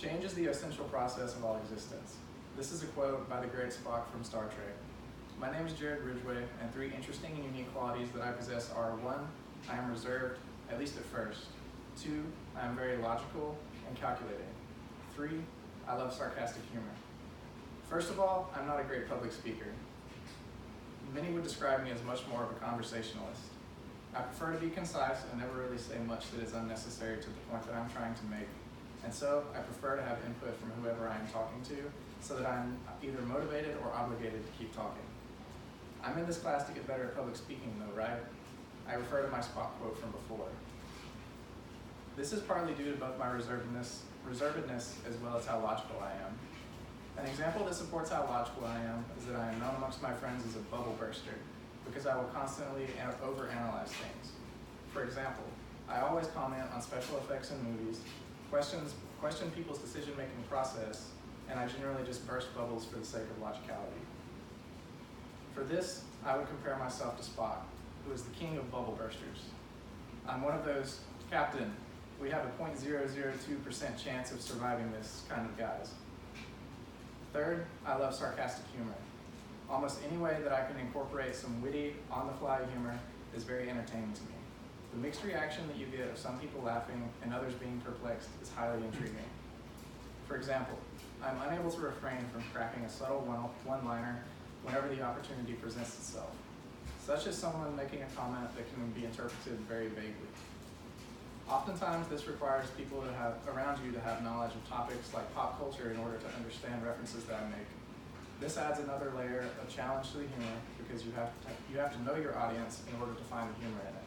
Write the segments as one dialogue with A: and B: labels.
A: Change is the essential process of all existence. This is a quote by the great Spock from Star Trek. My name is Jared Ridgeway, and 3 interesting and unique qualities that I possess are 1, I am reserved, at least at first. 2, I am very logical and calculating. 3, I love sarcastic humor. First of all, I'm not a great public speaker. Many would describe me as much more of a conversationalist. I prefer to be concise and never really say much that is unnecessary to the point that I'm trying to make. And so I prefer to have input from whoever I am talking to so that I'm either motivated or obligated to keep talking. I'm in this class to get better at public speaking though, right? I refer to my Spock quote from before. This is partly due to both my reservedness as well as how logical I am. An example that supports how logical I am is that I am known amongst my friends as a bubble burster because I will constantly overanalyze things. For example, I always comment on special effects in movies, question people's decision-making process, and I generally just burst bubbles for the sake of logicality. For this, I would compare myself to Spock, who is the king of bubble bursters. I'm one of those, Captain, we have a 0.002% chance of surviving this kind of guys. Third, I love sarcastic humor. Almost any way that I can incorporate some witty, on-the-fly humor is very entertaining to me. The mixed reaction that you get of some people laughing and others being perplexed is highly intriguing. For example, I'm unable to refrain from cracking a subtle one-liner whenever the opportunity presents itself, such as someone making a comment that can be interpreted very vaguely. Oftentimes, this requires people around you to have knowledge of topics like pop culture in order to understand references that I make. This adds another layer of challenge to the humor because you have to know your audience in order to find the humor in it.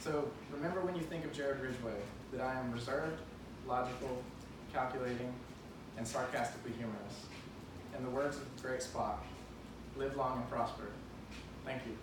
A: So remember when you think of Jared Ridgeway that I am reserved, logical, calculating, and sarcastically humorous. In the words of the great Spock, live long and prosper. Thank you.